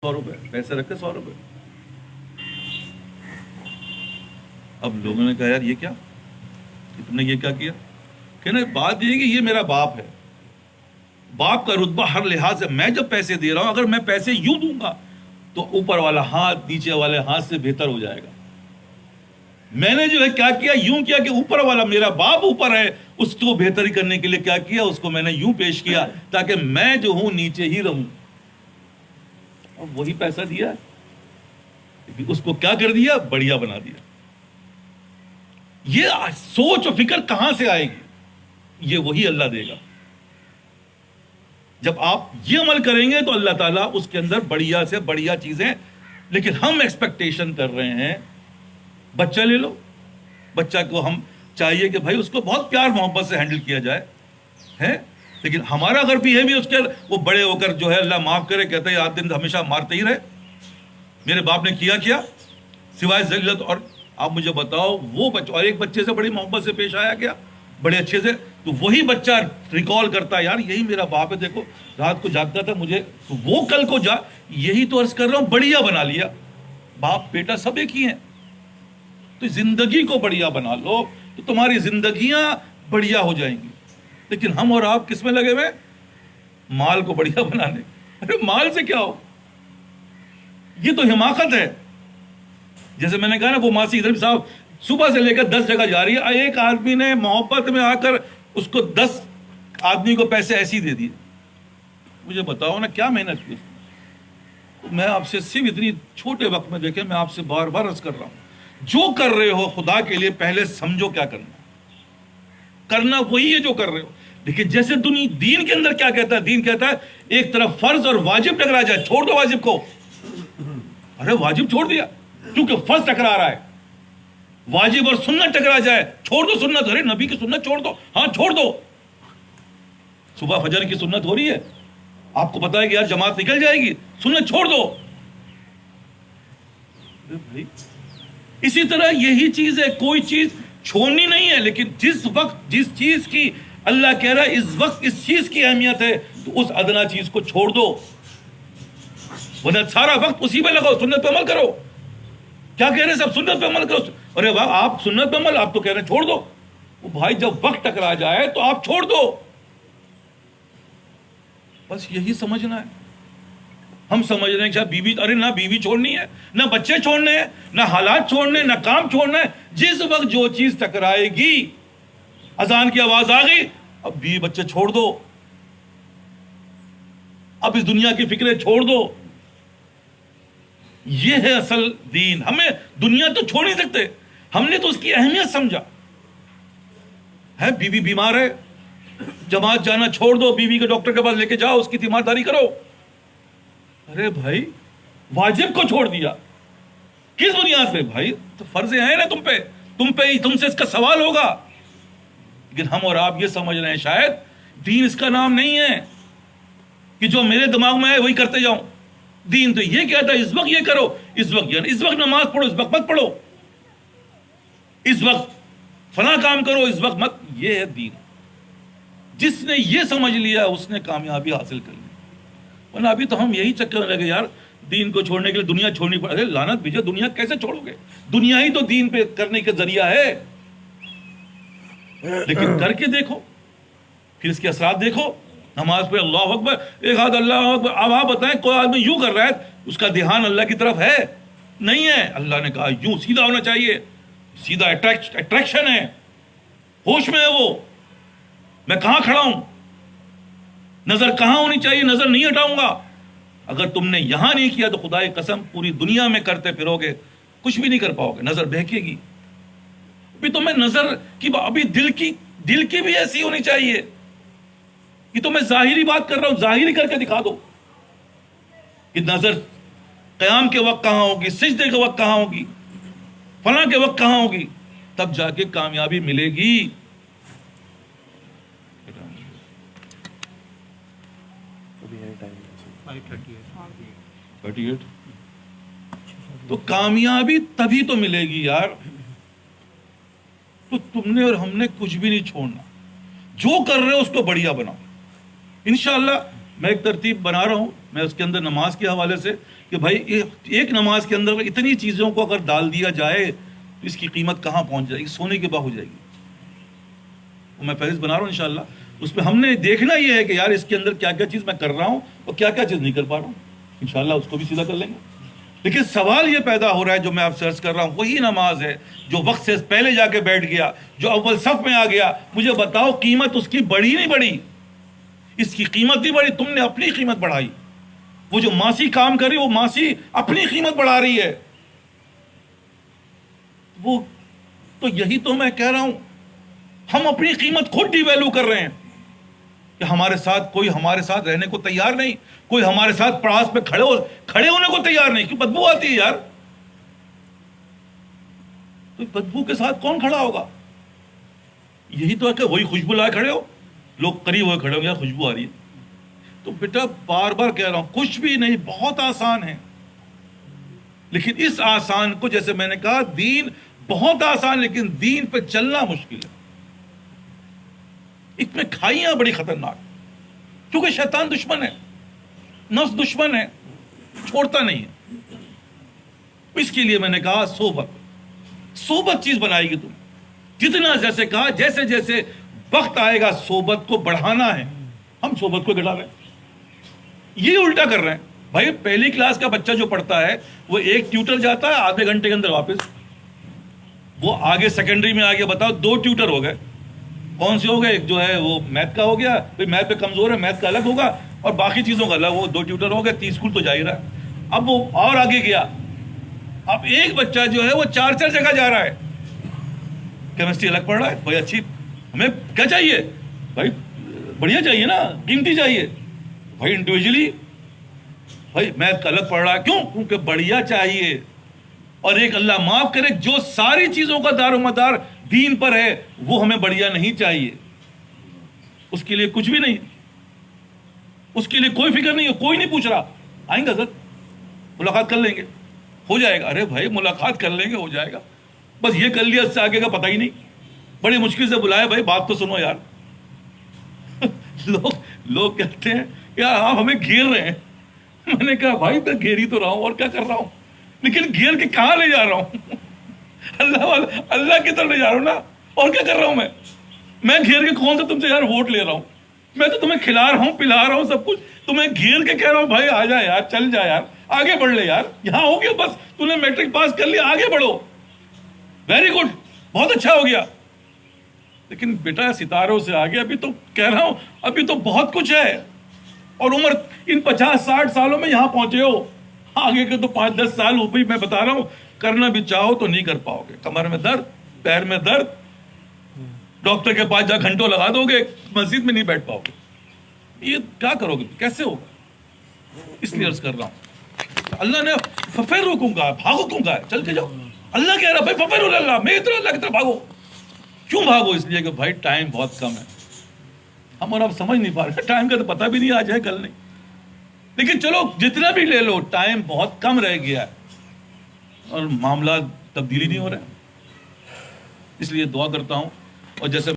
100 روپے پیسے رکھے 100 روپے. اب لوگوں نے کہا یار یہ کیا, تم نے یہ کیا کیا؟ کہنا بات یہ ہے کہ یہ میرا باپ ہے, باپ کا رتبہ ہر لحاظ سے, میں جب پیسے دے رہا ہوں اگر میں پیسے یوں دوں گا تو اوپر والا ہاتھ نیچے والے ہاتھ سے بہتر ہو جائے گا. میں نے جو ہے کیا کیا, یوں کیا کہ اوپر والا میرا باپ اوپر ہے, اس کو بہتری کرنے کے لیے کیا کیا, اس کو میں نے یوں پیش کیا تاکہ میں جو ہوں نیچے ہی رہوں. اب وہی پیسہ دیا, اس کو کیا کر دیا, بڑھیا بنا دیا. یہ سوچ و فکر کہاں سے آئے گی؟ یہ وہی اللہ دے گا. جب آپ یہ عمل کریں گے تو اللہ تعالیٰ اس کے اندر بڑھیا سے بڑھیا چیزیں. لیکن ہم ایکسپیکٹیشن کر رہے ہیں, بچہ لے لو, بچہ کو ہم چاہیے کہ بھائی اس کو بہت پیار محبت سے ہینڈل کیا جائے ہے, لیکن ہمارا اگر بیہیویئر اس کے وہ بڑے ہو کر جو ہے اللہ معاف کرے کہتے ہیں آج دن ہمیشہ مارتے ہی رہے. میرے باپ نے کیا سوائے ذلت. اور آپ مجھے بتاؤ وہ بچہ اور ایک بچے سے بڑی محبت سے پیش آیا کیا, بڑے اچھے سے, تو وہی بچہ ریکال کرتا ہے یار یہی میرا باپ ہے, دیکھو رات کو جاگتا تھا مجھے, تو وہ کل کو یہی تو عرض کر رہا ہوں بڑھیا بنا لیا. باپ بیٹا سب ایک ہی ہیں. تو زندگی کو بڑھیا بنا لو تو تمہاری زندگیاں بڑھیا ہو جائیں گی. لیکن ہم اور آپ کس میں لگے ہوئے, مال کو بڑھیا بنانے. ارے مال سے کیا ہو, یہ تو حماقت ہے. جیسے میں نے کہا نا وہ ماسی ادھر صاحب صبح سے لے کر 10 جگہ جا رہی ہے, ایک آدمی نے محبت میں آ کر اس کو 10 آدمی کو پیسے ایسے ہی دے دیے. مجھے بتاؤ نا کیا محنت کی. میں آپ سے صرف اتنی چھوٹے وقت میں دیکھیں, میں آپ سے بار بار عرض کر رہا ہوں, جو کر رہے ہو خدا کے لیے پہلے سمجھو کیا کرنا وہی ہے جو کر رہے ہو. لیکن جیسے دین کے اندر کیا کہتا ہے, دین کہتا ہے ایک طرف فرض اور واجب ٹکرا جائے چھوڑ دو واجب کو. ارے واجب چھوڑ دیا کیونکہ فرض ٹکرا رہا ہے, واجب اور سنت ٹکرا جائے چھوڑ دو سنت. ارے نبی کی سنت چھوڑ دو, ہاں چھوڑ دو. صبح فجر کی سنت ہو رہی ہے, آپ کو پتا ہے کہ یار جماعت نکل جائے گی, سنت چھوڑ دو. اسی طرح یہی چیز ہے, کوئی چیز چھوڑنی نہیں ہے, لیکن جس وقت جس چیز کی اللہ کہہ رہا ہے اس وقت اس چیز کی اہمیت ہے تو اس ادنا چیز کو چھوڑ دو, ورنہ سارا وقت اسی پہ لگاؤ, سنت پہ عمل کرو. کیا کہہ رہے ہیں سب سنت پہ عمل کرو. ارے واہ آپ سنت پہ عمل, آپ تو کہہ رہے ہیں چھوڑ دو. وہ بھائی جب وقت ٹکرا جائے تو آپ چھوڑ دو. بس یہی سمجھنا ہے. ہم سمجھ رہے ہیں کہ بیوی, ارے نہ بیوی چھوڑنی ہے, نہ بچے چھوڑنے ہیں, نہ حالات چھوڑنے, نہ کام چھوڑنا ہے. جس وقت جو چیز ٹکرائے گی, اذان کی آواز آ گئی, اب بیوی بچے چھوڑ دو, اب اس دنیا کی فکریں چھوڑ دو. یہ ہے اصل دین. ہمیں دنیا تو چھوڑ نہیں سکتے, ہم نے تو اس کی اہمیت سمجھا ہے. بیوی بیمار ہے, جماعت جانا چھوڑ دو, بیوی کے ڈاکٹر کے پاس لے کے جاؤ, اس کی تیمارداری کرو. ارے بھائی واجب کو چھوڑ دیا, کس بنیاد پہ بھائی؟ تو فرض ہے نا تم سے اس کا سوال ہوگا. لیکن ہم اور آپ یہ سمجھ رہے ہیں شاید دین اس کا نام نہیں ہے کہ جو میرے دماغ میں ہے وہی کرتے جاؤں. دین تو یہ کہتا ہے اس وقت یہ کرو, اس وقت نماز پڑھو, اس وقت مت پڑھو, اس وقت فلاں کام کرو, اس وقت مت. یہ ہے دین. جس نے یہ سمجھ لیا اس نے کامیابی حاصل کر لی. ورنہ ابھی تو ہم یہی چکر میں لگے یار دین کو چھوڑنے کے لیے دنیا چھوڑنی پڑے. لعنت بھیجو, دنیا کیسے چھوڑو گے؟ دنیا ہی تو دین پہ کرنے کا ذریعہ ہے. لیکن کر کے دیکھو, پھر اس کے اثرات دیکھو. نماز پہ اللہ اکبر, ایک ہاتھ اللہ اکبر. اب آپ بتائیں کوئی آدمی یوں کر رہا ہے, اس کا دھیان اللہ کی طرف ہے نہیں ہے. اللہ نے کہا یوں سیدھا ہونا چاہیے, سیدھا اٹریکشن ہے, ہوش میں ہے وہ, میں کہاں کھڑا ہوں, نظر کہاں ہونی چاہیے, نظر نہیں ہٹاؤں گا. اگر تم نے یہاں نہیں کیا تو خدا کی قسم پوری دنیا میں کرتے پھرو گے, کچھ بھی نہیں کر پاؤ گے, نظر بہکے گی. ابھی تو میں نظر کی, ابھی دل کی بھی ایسی ہونی چاہیے. یہ تو میں ظاہری بات کر رہا ہوں, ظاہری کر کے دکھا دو کہ نظر قیام کے وقت کہاں ہوگی, سجدے کے وقت کہاں ہوگی, فلاں کے وقت کہاں ہوگی, تب جا کے کامیابی ملے گی. تو کامیابی تبھی تو ملے گی یار. تو تم نے اور ہم نے کچھ بھی نہیں چھوڑنا, جو کر رہے ہو اس کو بڑھیا بناؤ. انشاءاللہ میں ایک ترتیب بنا رہا ہوں, میں اس کے اندر نماز کے حوالے سے کہ بھائی ایک نماز کے اندر اتنی چیزوں کو اگر ڈال دیا جائے تو اس کی قیمت کہاں پہنچ جائے گی، سونے کے باہ ہو جائے گی۔ میں فہرست بنا رہا ہوں انشاءاللہ، اس میں ہم نے دیکھنا یہ ہے کہ یار اس کے اندر کیا کیا چیز میں کر رہا ہوں اور کیا کیا چیز نہیں کر پا رہا ہوں، انشاءاللہ اس کو بھی سیدھا کر لیں گے۔ لیکن سوال یہ پیدا ہو رہا ہے جو میں آپ سرچ کر رہا ہوں، وہی نماز ہے جو وقت سے پہلے جا کے بیٹھ گیا، جو اول صف میں آ گیا، مجھے بتاؤ قیمت اس کی بڑھی نہیں بڑھی؟ اس کی قیمت نہیں بڑھی، تم نے اپنی قیمت بڑھائی۔ وہ جو ماسی کام کر رہی وہ ماسی اپنی قیمت بڑھا رہی ہے۔ وہ تو یہی تو میں کہہ رہا ہوں، ہم اپنی قیمت خود ڈی ویلو کر رہے ہیں کہ ہمارے ساتھ کوئی ہمارے ساتھ رہنے کو تیار نہیں، کوئی ہمارے ساتھ پڑاس پہ کھڑے ہونے کو تیار نہیں۔ کیوں؟ بدبو آتی ہے یار، تو بدبو کے ساتھ کون کھڑا ہوگا؟ یہی تو ہے کہ وہی خوشبو لائے کھڑے ہو، لوگ قریب ہوئے کھڑے ہو، یار خوشبو آ رہی ہے۔ تو بیٹا بار بار کہہ رہا ہوں، کچھ بھی نہیں، بہت آسان ہے، لیکن اس آسان کو، جیسے میں نے کہا دین بہت آسان، لیکن دین پہ چلنا مشکل ہے۔ اس میں کھائیاں بڑی خطرناک، کیونکہ شیطان دشمن ہے، نفس دشمن ہے، چھوڑتا نہیں ہے۔ اس کے لیے میں نے کہا صحبت چیز بنائے گی تم، جتنا جیسے کہا جیسے جیسے وقت آئے گا صحبت کو بڑھانا ہے، ہم صحبت کو گھٹا رہے ہیں، یہ الٹا کر رہے ہیں۔ بھائی پہلی کلاس کا بچہ جو پڑھتا ہے وہ ایک ٹیوٹر جاتا ہے، آدھے گھنٹے کے اندر واپس۔ وہ آگے سیکنڈری میں آگے بتاؤ 2 ٹیوٹر ہو گئے، کون سے ہو گئے؟ ایک جو ہے وہ میتھ کا ہو گیا، پھر میتھ پہ کمزور ہے، میتھ کا الگ ہوگا، اور باقی چیزوں کا الگ، وہ 2 ٹیوٹر ہو گئے، 30 اسکول تو جا ہی رہا ہے۔ اب وہ اور آگے گیا، اب ایک بچہ جو ہے وہ 4 جگہ جا رہا ہے، کیمسٹری الگ پڑھ رہا ہے۔ بھائی اچھی، ہمیں کیا چاہیے بھائی؟ بڑھیا چاہیے نا، قیمتی چاہیے بھائی، انڈیویجلی۔ بھائی میتھ کا الگ پڑھ رہا ہے، کیوں؟ کیونکہ بڑھیا چاہیے۔ اور ایک اللہ معاف کرے، جو ساری چیزوں کا دار و مدار دین پر ہے، وہ ہمیں بڑھیا نہیں چاہیے، اس کے لیے کچھ بھی نہیں، اس کے لیے کوئی فکر نہیں ہے، کوئی نہیں پوچھ رہا آئیں گے حضرت ملاقات کر لیں گے، ہو جائے گا۔ ارے بھائی ملاقات کر لیں گے، ہو جائے گا، بس یہ کر لیا، اس سے آگے کا پتہ ہی نہیں۔ بڑی مشکل سے بلایا، بھائی بات تو سنو یار۔ لوگ کہتے ہیں یار آپ ہمیں گھیر رہے ہیں۔ میں نے کہا بھائی میں گھیر ہی تو رہا ہوں، اور کیا کر رہا ہوں، لیکن گھیر کے کہاں لے جا رہا ہوں؟ اللہ کی طرف لے جا رہا ہوں نا، اور کیا کر رہا ہوں میں گھیر کے کون سے تم سے یار ووٹ لے رہا ہوں؟ میں تو تمہیں کھلا رہا ہوں، پلا رہا ہوں، سب کچھ تمہیں گھیر کے کہہ رہا ہوں بھائی آ جا یار، چل جا یار، آگے بڑھ لے یار، یہاں ہو گیا، بس تم نے میٹرک پاس کر لیا، آگے بڑھو، ویری گڈ، بہت اچھا ہو گیا۔ لیکن بیٹا ستاروں سے آگے ابھی تو کہہ رہا ہوں، ابھی تو بہت کچھ ہے، اور عمر ان 50-60 سالوں میں یہاں پہنچے ہو، آگے کے تو 5-10 سال ہو بھی، میں بتا رہا ہوں کرنا بھی چاہو تو نہیں کر پاؤ گے، کمر میں درد، پیر میں درد، ڈاکٹر کے پاس جا گھنٹوں لگا دو گے، مسجد میں نہیں بیٹھ پاؤ گے، یہ کیا کرو گے، کیسے ہوگا؟ اس لیے عرض کر رہا ہوں، اللہ نے ففروا کیوں کہا، بھاگو کیوں کہا، چل کے جاؤ۔ اللہ کہہ رہا بھائی ففروا اللہ، میں اتنا اللہ کی طرف بھاگو۔ کیوں بھاگو؟ اس لیے کہ بھائی ٹائم بہت کم ہے، ہم اور اب سمجھ نہیں پا رہے، ٹائم کا تو پتہ بھی نہیں آج ہے کل نہیں، لیکن چلو جتنا بھی لے لو، ٹائم بہت کم رہ گیا ہے اور معاملات تبدیلی نہیں ہو رہے۔ اس لیے دعا کرتا ہوں، اور جیسے